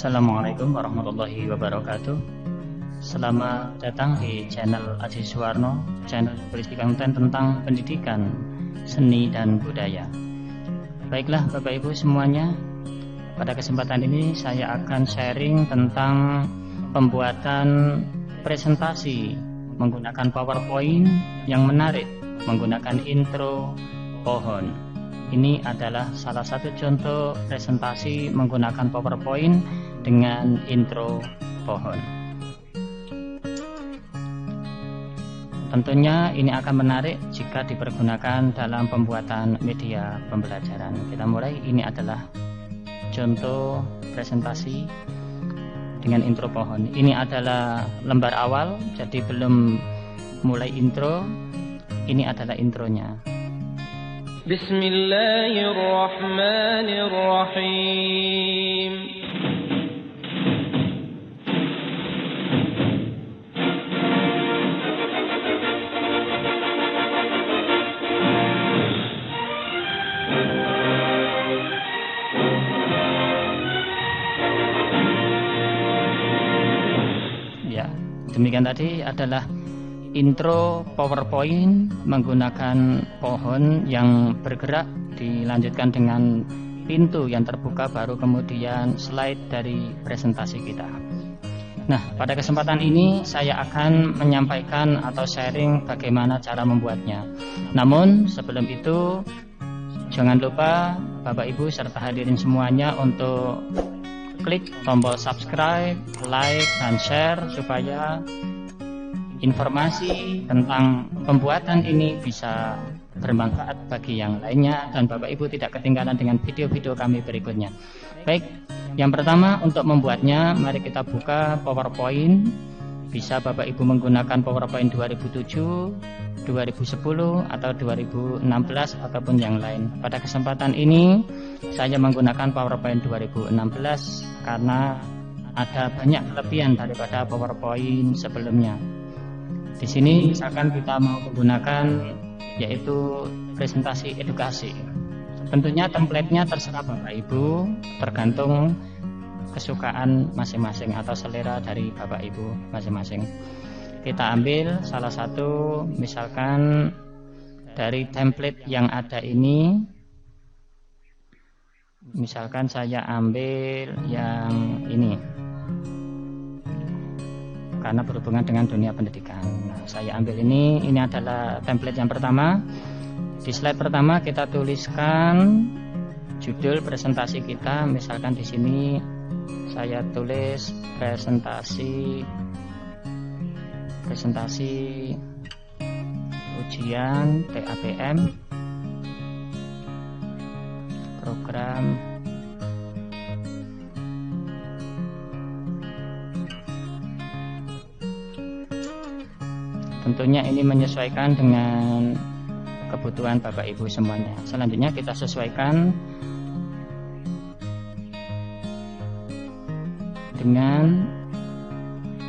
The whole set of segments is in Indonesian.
Assalamualaikum warahmatullahi wabarakatuh. Selamat datang di channel Aji Suwarno, channel berisi konten tentang pendidikan, seni dan budaya. Baiklah Bapak Ibu semuanya, pada kesempatan ini saya akan sharing tentang pembuatan presentasi menggunakan PowerPoint yang menarik, menggunakan intro pohon. Ini adalah salah satu contoh presentasi menggunakan PowerPoint dengan intro pohon. Tentunya ini akan menarik jika dipergunakan dalam pembuatan media pembelajaran. Kita mulai, ini adalah contoh presentasi dengan intro pohon. Ini adalah lembar awal, jadi belum mulai intro. Ini adalah intronya. Bismillahirrahmanirrahim. Ya, demikian tadi adalah intro PowerPoint menggunakan pohon yang bergerak, dilanjutkan dengan pintu yang terbuka, baru kemudian slide dari presentasi kita. Nah, pada kesempatan ini saya akan menyampaikan atau sharing bagaimana cara membuatnya. Namun sebelum itu, jangan lupa Bapak Ibu serta hadirin semuanya untuk klik tombol subscribe, like, dan share supaya informasi tentang pembuatan ini bisa bermanfaat bagi yang lainnya dan Bapak Ibu tidak ketinggalan dengan video-video kami berikutnya. Baik, yang pertama untuk membuatnya, mari kita buka PowerPoint. Bisa Bapak Ibu menggunakan PowerPoint 2007, 2010 atau 2016 ataupun yang lain. Pada kesempatan ini saya menggunakan PowerPoint 2016 karena ada banyak kelebihan daripada PowerPoint sebelumnya. Di sini misalkan kita mau menggunakan yaitu presentasi edukasi. Tentunya template-nya terserah Bapak Ibu, tergantung kesukaan masing-masing atau selera dari Bapak Ibu masing-masing. Kita ambil salah satu, misalkan dari template yang ada ini. Misalkan saya ambil yang ini, karena berhubungan dengan dunia pendidikan. Nah, saya ambil ini adalah template yang pertama. Di slide pertama kita tuliskan judul presentasi kita. Misalkan di sini saya tulis presentasi ujian TAPM program tentunya ini menyesuaikan dengan kebutuhan Bapak Ibu semuanya. Selanjutnya kita sesuaikan dengan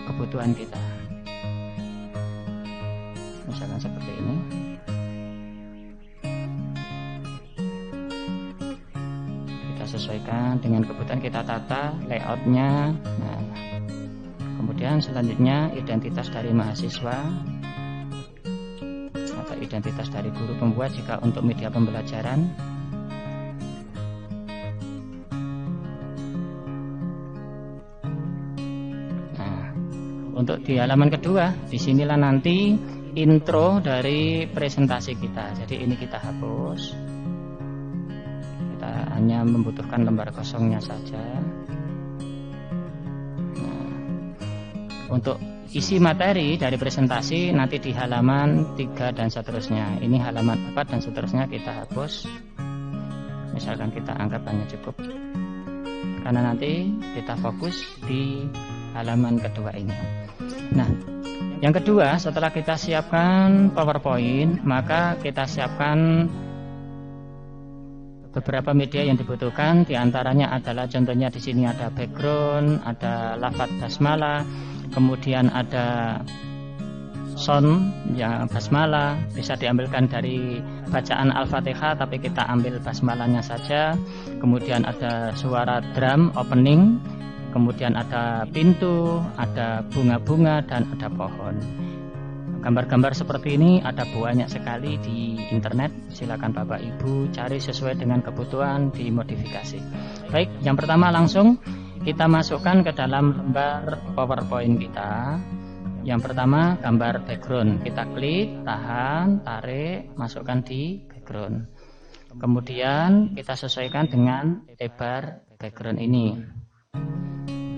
kebutuhan kita. Misalkan seperti ini. Kita sesuaikan dengan kebutuhan, kita tata layoutnya. Nah, kemudian selanjutnya identitas dari mahasiswa, identitas dari guru pembuat jika untuk media pembelajaran. Nah, untuk di halaman kedua, disinilah nanti intro dari presentasi kita. Jadi ini kita hapus. Kita hanya membutuhkan lembar kosongnya saja. Nah, untuk isi materi dari presentasi nanti di halaman 3 dan seterusnya. Ini halaman 4 dan seterusnya kita hapus. Misalkan kita anggap hanya cukup, karena nanti kita fokus di halaman kedua ini. Nah, yang kedua, setelah kita siapkan PowerPoint, maka kita siapkan beberapa media yang dibutuhkan. Di antaranya adalah contohnya di sini ada background, ada lafaz basmalah, kemudian ada sound yang basmalah, bisa diambilkan dari bacaan Al-Fatihah tapi kita ambil basmalahnya saja. Kemudian ada suara drum opening, kemudian ada pintu, ada bunga-bunga, dan ada pohon. Gambar-gambar seperti ini ada banyak sekali di internet. Silakan Bapak Ibu cari sesuai dengan kebutuhan, dimodifikasi. Baik, yang pertama langsung kita masukkan ke dalam lembar PowerPoint kita. Yang pertama gambar background. Kita klik, tahan, tarik, masukkan di background. Kemudian kita sesuaikan dengan lebar background ini.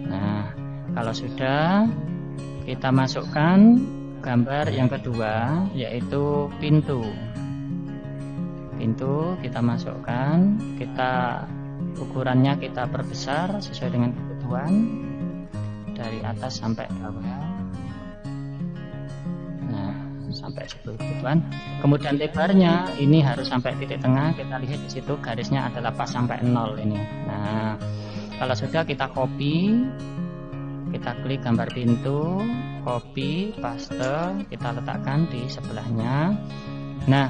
Nah, kalau sudah, kita masukkan gambar yang kedua, yaitu pintu. Pintu kita masukkan, kita ukurannya kita perbesar sesuai dengan kebutuhan dari atas sampai bawah. Nah, sampai kebutuhan. Kemudian lebarnya ini harus sampai titik tengah. Kita lihat di situ garisnya adalah pas sampai 0 ini. Nah, kalau sudah kita copy, kita klik gambar pintu, copy, paste, kita letakkan di sebelahnya. Nah,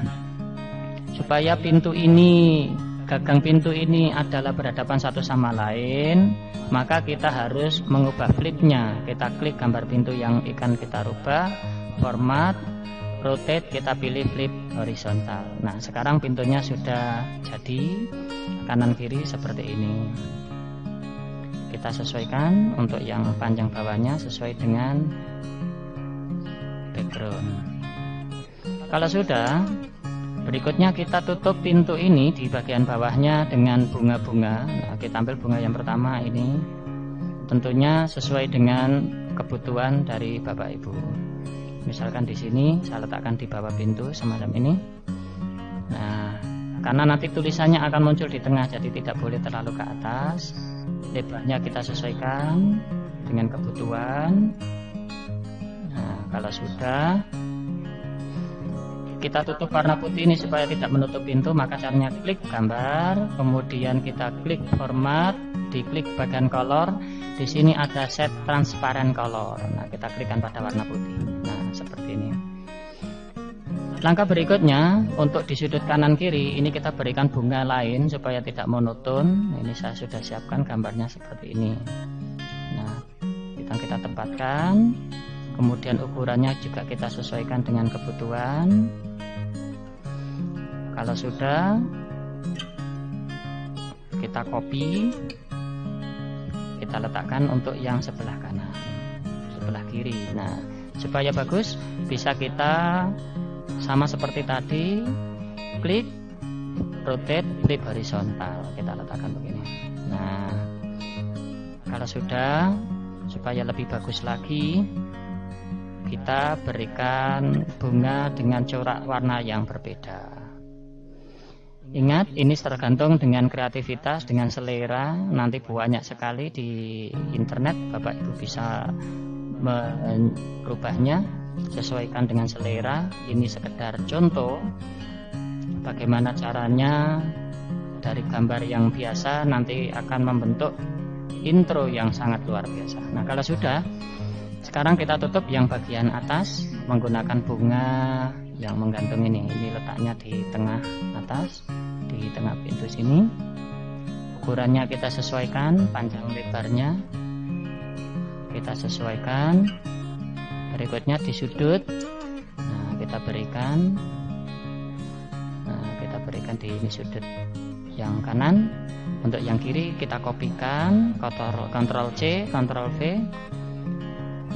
supaya pintu ini, gagang pintu ini adalah berhadapan satu sama lain, maka kita harus mengubah flipnya. Kita klik gambar pintu yang akan kita rubah, format, rotate, kita pilih flip horizontal. Nah, sekarang pintunya sudah jadi kanan kiri seperti ini. Kita sesuaikan untuk yang panjang bawahnya sesuai dengan background. Kalau sudah, berikutnya kita tutup pintu ini di bagian bawahnya dengan bunga-bunga. Nah, kita ambil bunga yang pertama ini, tentunya sesuai dengan kebutuhan dari Bapak Ibu. Misalkan di sini saya letakkan di bawah pintu semacam ini. Nah, karena nanti tulisannya akan muncul di tengah, jadi tidak boleh terlalu ke atas. Lebarnya kita sesuaikan dengan kebutuhan. Nah, kalau sudah, kita tutup warna putih ini supaya tidak menutup pintu, maka caranya klik gambar, kemudian kita klik format, diklik bagian color. Di sini ada set transparent color. Nah, kita klikkan pada warna putih. Nah, seperti ini. Langkah berikutnya, untuk di sudut kanan kiri ini kita berikan bunga lain supaya tidak monoton. Ini saya sudah siapkan gambarnya seperti ini. Nah, kita tempatkan, kemudian ukurannya juga kita sesuaikan dengan kebutuhan. Kalau sudah, kita copy, kita letakkan untuk yang sebelah kanan, sebelah kiri. Nah, supaya bagus, bisa kita sama seperti tadi, klik, rotate, flip horizontal, kita letakkan begini. Nah, kalau sudah, supaya lebih bagus lagi, kita berikan bunga dengan corak warna yang berbeda. Ingat, ini tergantung dengan kreativitas, dengan selera. Nanti banyak sekali di internet, Bapak Ibu bisa merubahnya sesuaikan dengan selera. Ini sekedar contoh bagaimana caranya dari gambar yang biasa nanti akan membentuk intro yang sangat luar biasa. Nah, kalau sudah, sekarang kita tutup yang bagian atas menggunakan bunga yang menggantung ini. Ini letaknya di tengah atas, di tengah pintu sini. Ukurannya kita sesuaikan, panjang lebarnya kita sesuaikan. Berikutnya di sudut, nah kita berikan di ini sudut yang kanan. Untuk yang kiri kita kopikan, Ctrl C, Ctrl V.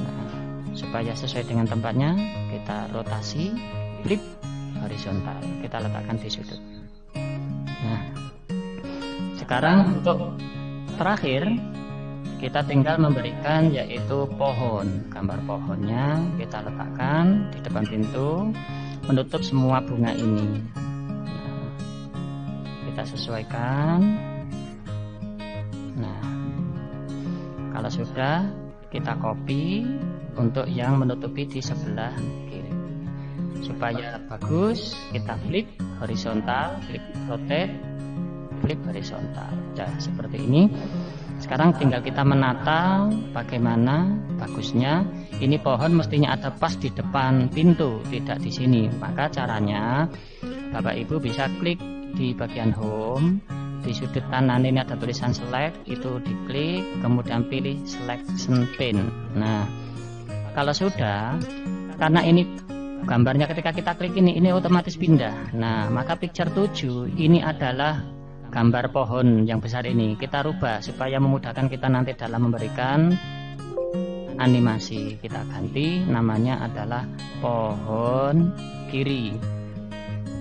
Nah, supaya sesuai dengan tempatnya, kita rotasi, flip horizontal, kita letakkan di sudut. Nah, sekarang untuk terakhir, kita tinggal memberikan yaitu pohon. Gambar pohonnya kita letakkan di depan pintu, menutup semua bunga ini. Nah, kita sesuaikan. Nah, kalau sudah, kita copy untuk yang menutupi di sebelah kiri. Supaya bagus, kita flip horizontal, flip rotate, flip horizontal. Nah, seperti ini. Sekarang tinggal kita menata bagaimana bagusnya. Ini pohon mestinya ada pas di depan pintu, tidak di sini. Maka caranya Bapak Ibu bisa klik di bagian home, di sudut kanan ini ada tulisan select, itu diklik, kemudian pilih selection pin. Nah, kalau sudah, karena ini gambarnya ketika kita klik ini otomatis pindah. Nah, maka picture 7 ini adalah gambar pohon yang besar ini. Kita rubah supaya memudahkan kita nanti dalam memberikan animasi. Kita ganti namanya adalah pohon kiri.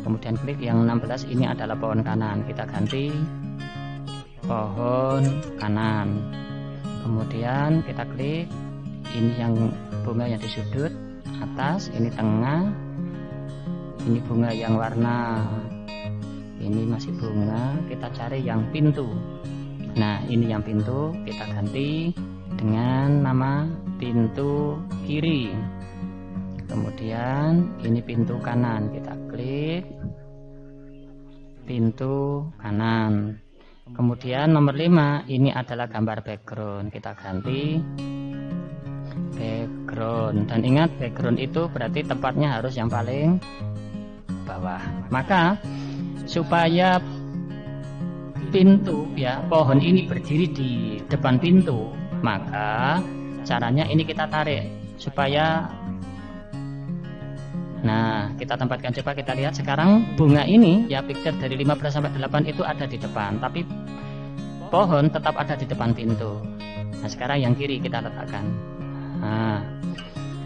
Kemudian klik yang 16, ini adalah pohon kanan. Kita ganti pohon kanan. Kemudian kita klik ini yang bunga yang di sudut atas, ini tengah, ini bunga yang warna ini masih bunga, kita cari yang pintu. Nah, ini yang pintu, kita ganti dengan nama pintu kiri. Kemudian ini pintu kanan, kita klik pintu kanan. Kemudian nomor 5, ini adalah gambar background, kita ganti background. Dan ingat, background itu berarti tempatnya harus yang paling bawah. Maka supaya pintu ya pohon ini berdiri di depan pintu, maka caranya ini kita tarik supaya, nah kita tempatkan, coba kita lihat sekarang bunga ini ya, picture dari 15 sampai 8 itu ada di depan, tapi pohon tetap ada di depan pintu. Nah, sekarang yang kiri kita letakkan.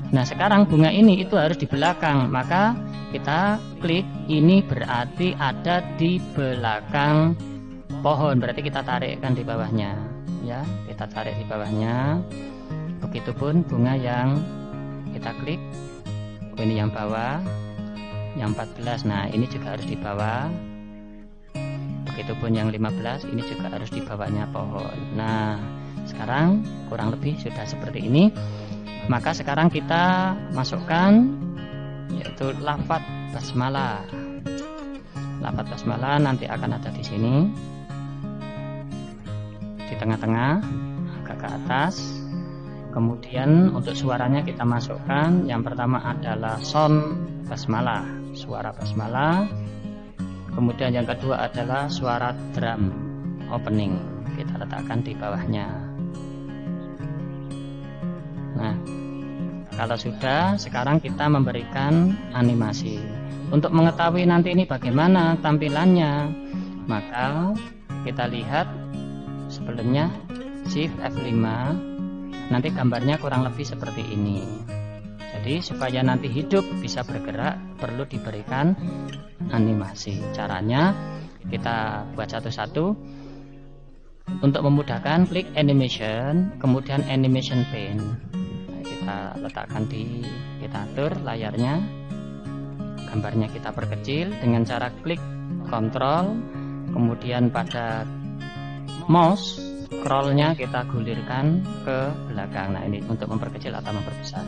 Nah sekarang bunga ini itu harus di belakang, maka kita klik ini berarti ada di belakang pohon, berarti kita tarikkan di bawahnya ya, kita tarik di bawahnya. Begitupun bunga yang kita klik, ini yang bawah yang 14, nah ini juga harus di bawah. Begitupun yang 15, ini juga harus di bawahnya pohon. Nah sekarang kurang lebih sudah seperti ini. Maka sekarang kita masukkan yaitu lafaz basmalah. Lafaz basmalah nanti akan ada di sini, di tengah-tengah, agak ke atas. Kemudian untuk suaranya kita masukkan, yang pertama adalah sound basmalah, suara basmalah. Kemudian yang kedua adalah suara drum opening, kita letakkan di bawahnya. Nah, kalau sudah, sekarang kita memberikan animasi. Untuk mengetahui nanti ini bagaimana tampilannya, maka kita lihat sebelumnya Shift F5, nanti gambarnya kurang lebih seperti ini. Jadi supaya nanti hidup bisa bergerak, perlu diberikan animasi. Caranya kita buat satu-satu. Untuk memudahkan, klik animation, kemudian animation pane. Kita letakkan kita atur layarnya, gambarnya kita perkecil dengan cara klik kontrol, kemudian pada mouse scrollnya kita gulirkan ke belakang. Nah ini untuk memperkecil atau memperbesar.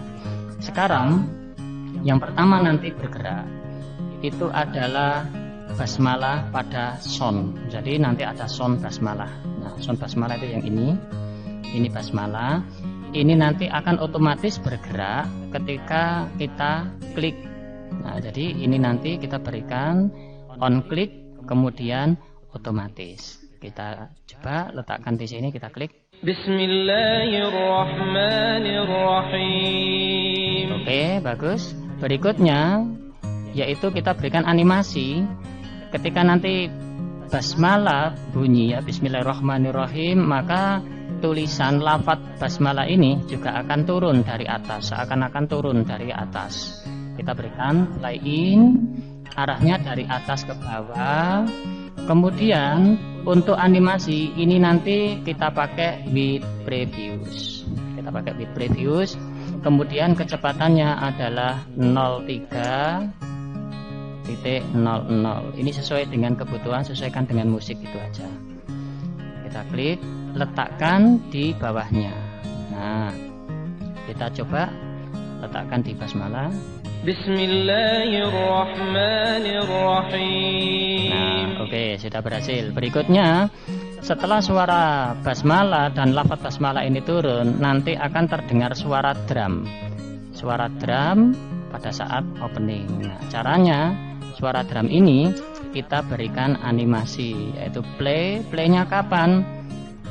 Sekarang yang pertama nanti bergerak itu adalah basmalah pada sound. Jadi nanti ada sound basmalah. Nah sound basmalah itu yang ini basmalah. Ini nanti akan otomatis bergerak ketika kita klik. Nah, jadi ini nanti kita berikan on klik, kemudian otomatis. Kita coba letakkan di sini, kita klik. Bismillahirrahmanirrahim. Oke, bagus. Berikutnya yaitu kita berikan animasi ketika nanti basmalah bunyi ya, bismillahirrahmanirrahim, maka tulisan lafaz basmalah ini juga akan turun dari atas, seakan-akan turun dari atas. Kita berikan play in, arahnya dari atas ke bawah. Kemudian untuk animasi ini nanti kita pakai with previous. Kita pakai with previous. Kemudian kecepatannya adalah 03.00. Ini sesuai dengan kebutuhan, sesuaikan dengan musik itu aja. Kita klik, letakkan di bawahnya. Nah, kita coba letakkan di basmalah. Bismillahirrahmanirrahim. Nah, oke, sudah berhasil. Berikutnya, setelah suara basmalah dan lafaz basmalah ini turun, nanti akan terdengar suara drum. Suara drum pada saat opening. Nah, caranya suara drum ini kita berikan animasi, yaitu playnya kapan,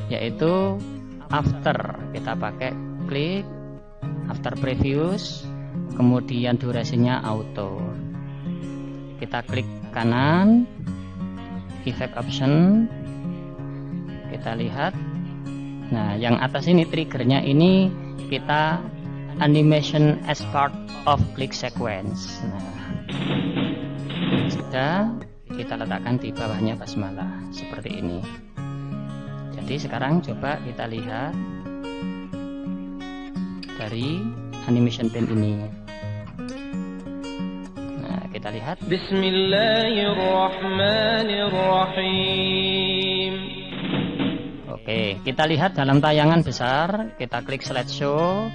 yaitu after. Kita pakai klik after previous, kemudian durasinya auto. Kita klik kanan, effect option, kita lihat. Nah, yang atas ini triggernya ini kita animation as part of click sequence. Nah, sudah kita letakkan di bawahnya basmalah seperti ini. Jadi sekarang coba kita lihat dari animation pen ini. Nah, kita lihat. Bismillahirrahmanirrahim. Oke, kita lihat dalam tayangan besar, kita klik slideshow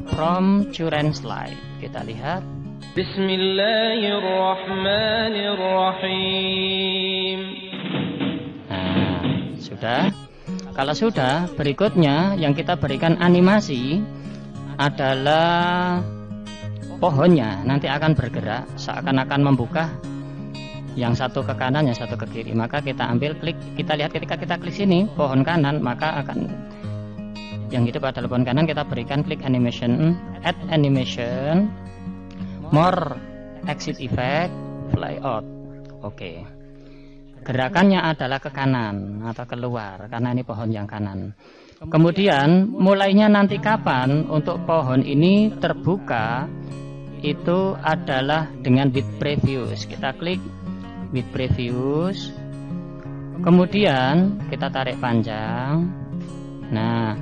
from current slide. Kita lihat. Bismillahirrahmanirrahim. Nah, sudah. Kalau sudah, berikutnya yang kita berikan animasi adalah pohonnya. Nanti akan bergerak seakan-akan membuka, yang satu ke kanan, yang satu ke kiri. Maka kita ambil klik, kita lihat ketika kita klik sini pohon kanan, maka akan yang hidup adalah pohon kanan. Kita berikan klik animation, add animation, more exit effect, fly out. Oke. Gerakannya adalah ke kanan atau keluar karena ini pohon yang kanan. Kemudian mulainya nanti kapan untuk pohon ini terbuka itu adalah dengan with previous. Kita klik with previous, kemudian kita tarik panjang. Nah,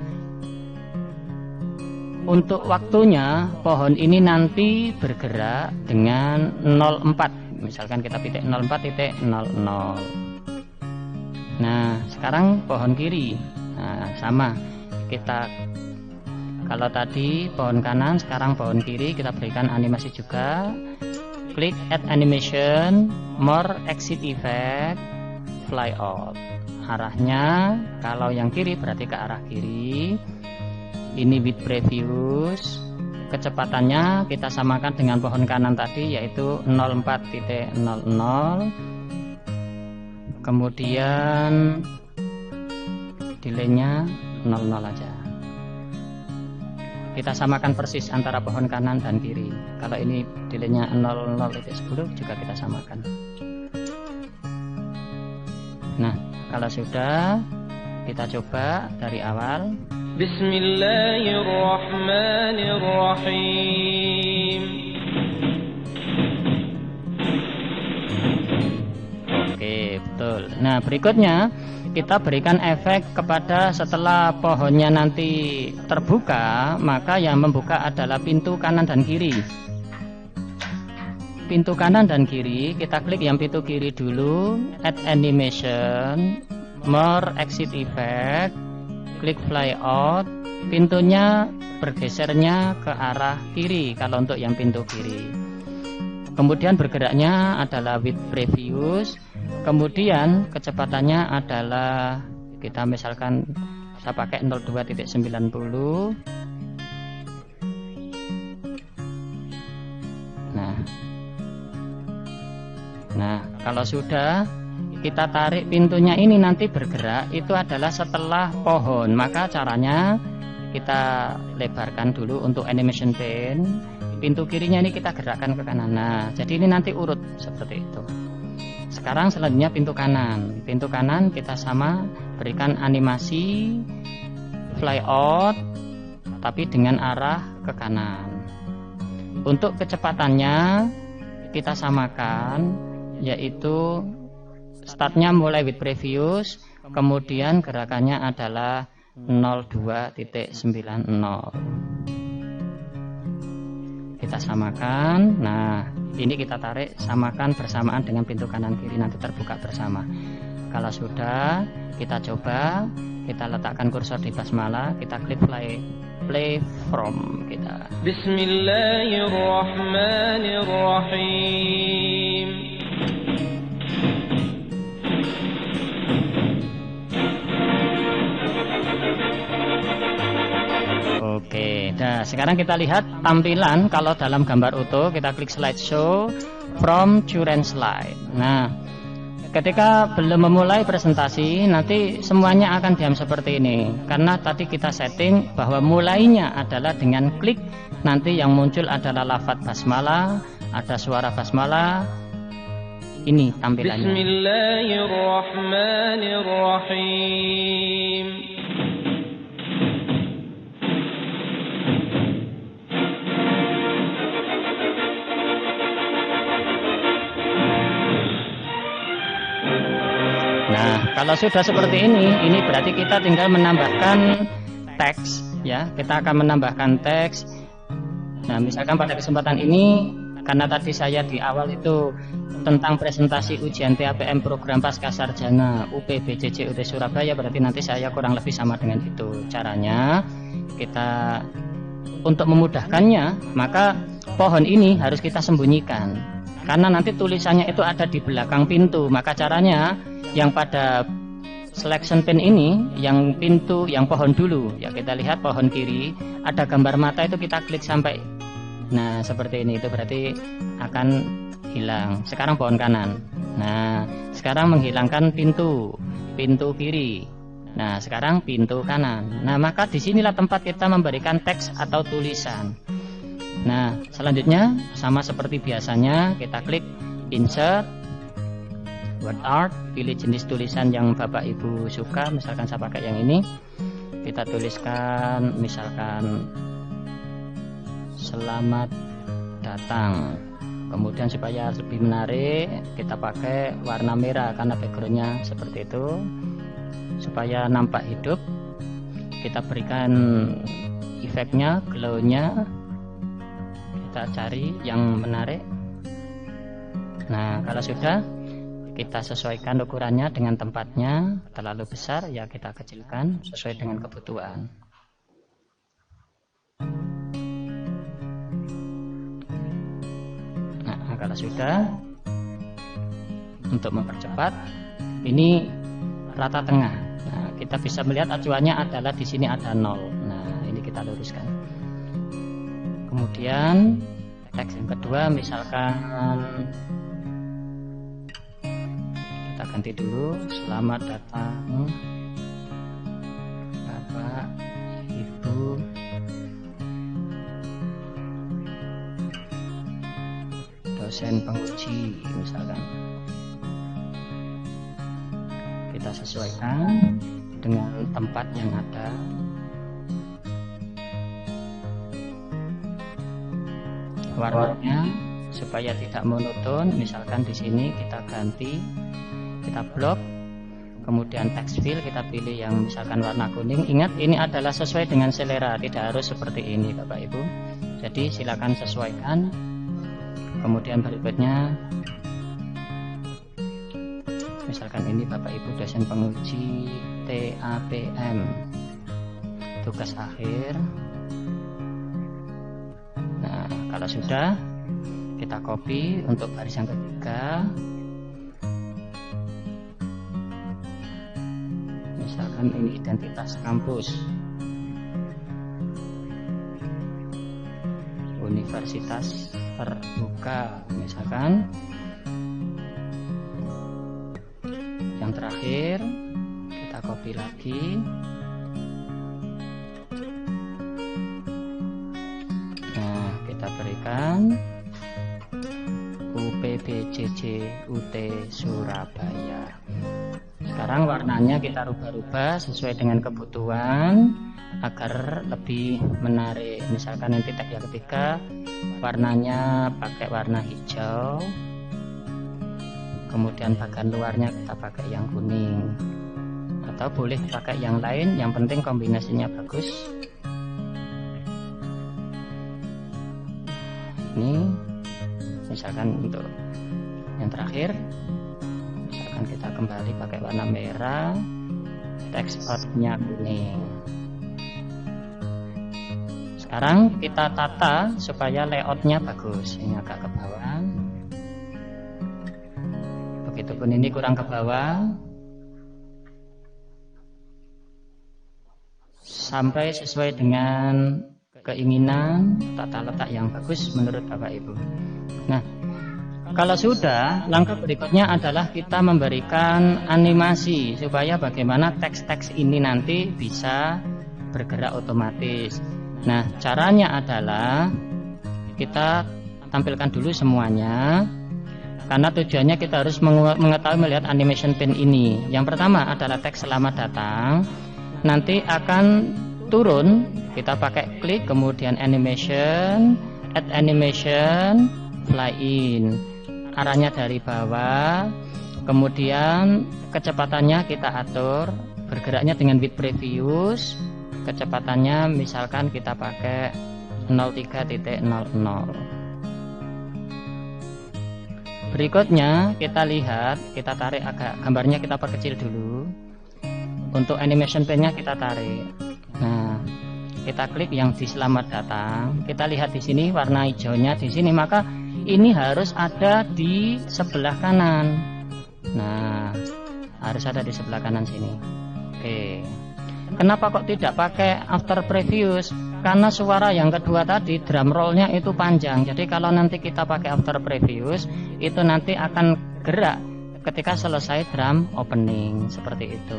untuk waktunya pohon ini nanti bergerak dengan 04, misalkan kita titik 04.00. Nah, sekarang pohon kiri. Nah, sama, kita kalau tadi pohon kanan, sekarang pohon kiri, kita berikan animasi juga. Klik add animation, more exit effect, fly out. Arahnya kalau yang kiri berarti ke arah kiri. Ini with previous. Kecepatannya kita samakan dengan pohon kanan tadi, yaitu 04.00. Kemudian delaynya 00 aja. Kita samakan persis antara pohon kanan dan kiri. Kalau ini delaynya 00.10 juga kita samakan. Nah, kalau sudah, kita coba dari awal. Bismillahirrahmanirrahim. Oke, betul. Nah, berikutnya kita berikan efek kepada setelah pohonnya nanti terbuka, maka yang membuka adalah pintu kanan dan kiri. Pintu kanan dan kiri, kita klik yang pintu kiri dulu, add animation, more exit effect, klik fly out. Pintunya bergesernya ke arah kiri kalau untuk yang pintu kiri. Kemudian bergeraknya adalah with previous. Kemudian kecepatannya adalah kita misalkan saya pakai 02.90. Nah, kalau sudah kita tarik pintunya ini nanti bergerak, itu adalah setelah pohon. Maka caranya kita lebarkan dulu untuk animation pen. Pintu kirinya ini kita gerakkan ke kanan. Nah, jadi ini nanti urut seperti itu. Sekarang selanjutnya pintu kanan. Pintu kanan kita sama berikan animasi fly out, tapi dengan arah ke kanan. Untuk kecepatannya kita samakan, yaitu startnya mulai with previous, kemudian gerakannya adalah 02.90. Kita samakan. Nah, ini kita tarik, samakan bersamaan dengan pintu kanan kiri, nanti terbuka bersama. Kalau sudah, kita coba, kita letakkan kursor di basmalah, kita klik play from kita. Bismillahirrahmanirrahim. Oke, nah sekarang kita lihat tampilan kalau dalam gambar utuh. Kita klik slideshow from current slide. Nah, ketika belum memulai presentasi, nanti semuanya akan diam seperti ini. Karena tadi kita setting bahwa mulainya adalah dengan klik. Nanti yang muncul adalah lafaz basmalah, ada suara basmalah. Ini tampilannya. Bismillahirrahmanirrahim. Nah, kalau sudah seperti ini berarti kita tinggal menambahkan teks, ya. Kita akan menambahkan teks. Nah, misalkan pada kesempatan ini, karena tadi saya di awal itu tentang presentasi ujian TAPM program Pascasarjana UPBJJ UT Surabaya, berarti nanti saya kurang lebih sama dengan itu. Caranya kita untuk memudahkannya, maka pohon ini harus kita sembunyikan. Karena nanti tulisannya itu ada di belakang pintu. Maka caranya yang pada selection pen ini, yang pintu, yang pohon dulu. Ya, kita lihat pohon kiri ada gambar mata, itu kita klik sampai. Nah, seperti ini, itu berarti akan hilang. Sekarang pohon kanan. Nah, sekarang menghilangkan pintu kiri. Nah, sekarang pintu kanan. Nah, maka disinilah tempat kita memberikan teks atau tulisan. Nah, selanjutnya sama seperti biasanya, kita klik insert word art, pilih jenis tulisan yang Bapak Ibu suka. Misalkan saya pakai yang ini, kita tuliskan misalkan selamat datang. Kemudian supaya lebih menarik, kita pakai warna merah karena backgroundnya seperti itu. Supaya nampak hidup, kita berikan efeknya, glow-nya. Kita cari yang menarik. Nah, kalau sudah, kita sesuaikan ukurannya dengan tempatnya. Terlalu besar, ya kita kecilkan sesuai dengan kebutuhan. Nah, kalau sudah, untuk mempercepat, ini rata tengah. Nah, kita bisa melihat acuannya adalah di sini ada 0. Nah, ini kita luruskan. Kemudian teks yang kedua, misalkan kita ganti dulu, selamat datang Bapak Ibu dosen penguji, misalkan. Kita sesuaikan dengan tempat yang ada. Warnanya supaya tidak monoton, misalkan di sini kita ganti, kita blok, kemudian text fill kita pilih yang misalkan warna kuning. Ingat, ini adalah sesuai dengan selera, tidak harus seperti ini Bapak Ibu. Jadi silakan sesuaikan. Kemudian berikutnya, misalkan ini Bapak Ibu dosen penguji TAPM tugas akhir. Nah, kalau sudah, kita copy untuk baris yang ketiga. Misalkan ini identitas kampus Universitas Terbuka, misalkan. Yang terakhir, kita copy lagi. Nah, kita berikan UPBJJ UT Surabaya. Sekarang warnanya kita rubah-rubah sesuai dengan kebutuhan agar lebih menarik. Misalkan nanti tag yang ketiga warnanya pakai warna hijau, kemudian bagian luarnya kita pakai yang kuning, atau boleh pakai yang lain, yang penting kombinasinya bagus. Ini misalkan untuk yang terakhir, misalkan kita kembali pakai warna merah, teks outnya kuning. Sekarang kita tata supaya layoutnya bagus. Ini agak ke bawah, begitupun ini kurang ke bawah, sampai sesuai dengan keinginan tata letak yang bagus menurut Bapak Ibu. Nah, kalau sudah, langkah berikutnya adalah kita memberikan animasi supaya bagaimana teks-teks ini nanti bisa bergerak otomatis. Nah, caranya adalah kita tampilkan dulu semuanya, karena tujuannya kita harus mengetahui melihat animation pane ini. Yang pertama adalah teks selamat datang. Nanti akan turun, kita pakai klik, kemudian animation, add animation, fly in. Arahnya dari bawah, kemudian kecepatannya kita atur, bergeraknya dengan with previous, kecepatannya misalkan kita pakai 03.00. Berikutnya kita lihat, kita tarik agak, gambarnya kita perkecil dulu. Untuk animation pane-nya kita tarik. Nah, kita klik yang di selamat datang. Kita lihat di sini warna hijaunya di sini, maka ini harus ada di sebelah kanan. Nah, harus ada di sebelah kanan sini. Oke. Kenapa kok tidak pakai after previous? Karena suara yang kedua tadi drum roll-nya itu panjang. Jadi kalau nanti kita pakai after previous, itu nanti akan gerak ketika selesai drum opening, seperti itu.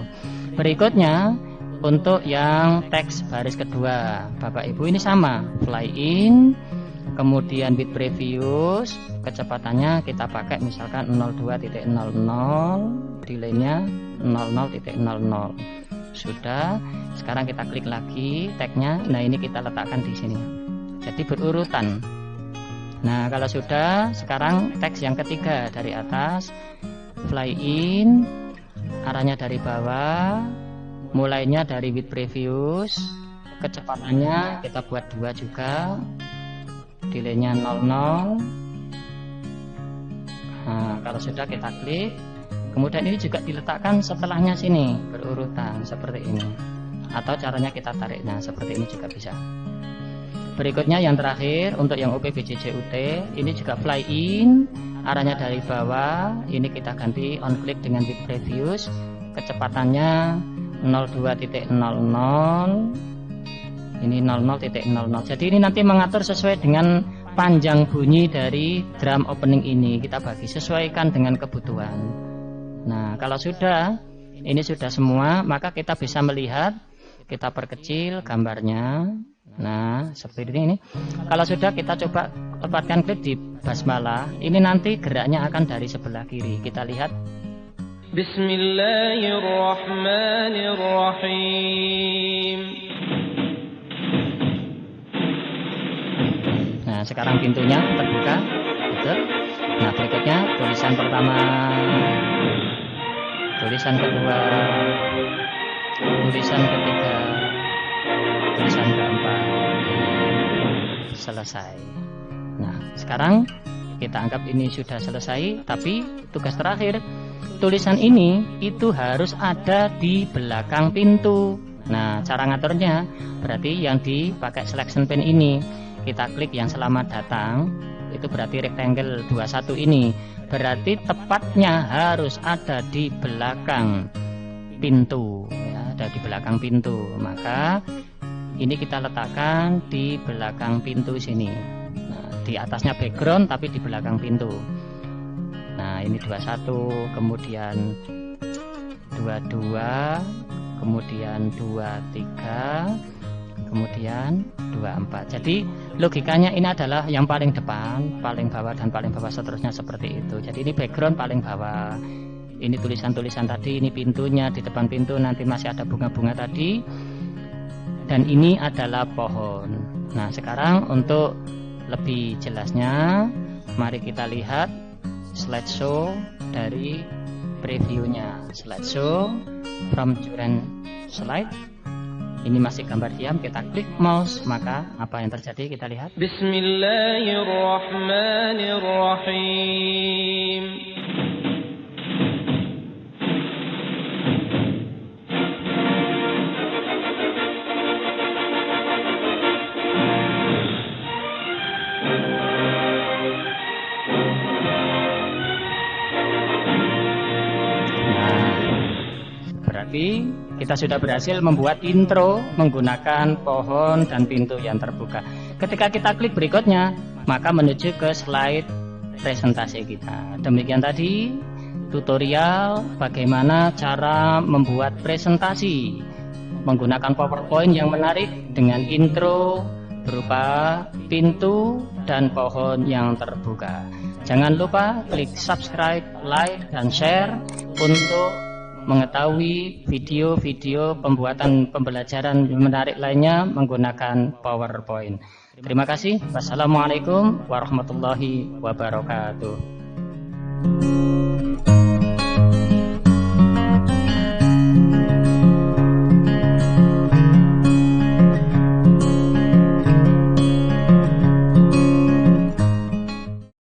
Berikutnya untuk yang teks baris kedua, Bapak Ibu ini sama, fly in, kemudian with previous, kecepatannya kita pakai misalkan 02.00, delay-nya 00.00. Sudah, sekarang kita klik lagi tagnya. Nah, ini kita letakkan di sini. Jadi berurutan. Nah, kalau sudah, sekarang teks yang ketiga dari atas, fly in, arahnya dari bawah, mulainya dari with previous, kecepatannya kita buat 2 juga, delay-nya 00. Nah, kalau sudah kita klik. Kemudian ini juga diletakkan setelahnya sini, berurutan seperti ini. Atau caranya kita tariknya seperti ini juga bisa. Berikutnya yang terakhir untuk yang OPBJJUT, ini juga fly in, arahnya dari bawah. Ini kita ganti on click dengan with previous, kecepatannya 02.00. Ini 00.00. Jadi ini nanti mengatur sesuai dengan panjang bunyi dari drum opening ini. Kita bagi sesuaikan dengan kebutuhan. Nah, kalau sudah, ini sudah semua, maka kita bisa melihat, kita perkecil gambarnya. Nah, seperti ini. Kalau sudah, kita coba tempatkan klik di basmalah. Ini nanti geraknya akan dari sebelah kiri. Kita lihat. Bismillahirrahmanirrahim. Nah, sekarang pintunya terbuka. Betul. Nah, berikutnya tulisan pertama, tulisan kedua, tulisan ketiga, tulisan keempat, selesai. Nah, sekarang kita anggap ini sudah selesai, tapi tugas terakhir, tulisan ini itu harus ada di belakang pintu. Nah, cara ngaturnya berarti yang dipakai selection pane ini, kita klik yang selamat datang, itu berarti rectangle 21 ini, berarti tepatnya harus ada di belakang pintu, ya, ada di belakang pintu. Maka ini kita letakkan di belakang pintu sini. Nah, di atasnya background tapi di belakang pintu. Nah, ini 21, kemudian 22, kemudian 23, kemudian 24. Jadi logikanya ini adalah yang paling depan, paling bawah, dan paling bawah seterusnya seperti itu. Jadi ini background paling bawah, ini tulisan-tulisan tadi, ini pintunya, di depan pintu nanti masih ada bunga-bunga tadi, dan ini adalah pohon. Nah, sekarang untuk lebih jelasnya, mari kita lihat slideshow dari previewnya. Slideshow from current slide. Ini masih gambar diam, kita klik mouse, maka apa yang terjadi kita lihat. Bismillahirrahmanirrahim. berarti kita sudah berhasil membuat intro menggunakan pohon dan pintu yang terbuka. Ketika kita klik berikutnya, maka menuju ke slide presentasi kita. Demikian tadi tutorial bagaimana cara membuat presentasi menggunakan PowerPoint yang menarik dengan intro berupa pintu dan pohon yang terbuka. Jangan lupa klik subscribe, like, dan share untuk mengetahui video-video pembuatan pembelajaran menarik lainnya menggunakan PowerPoint. Terima kasih. Wassalamualaikum warahmatullahi wabarakatuh.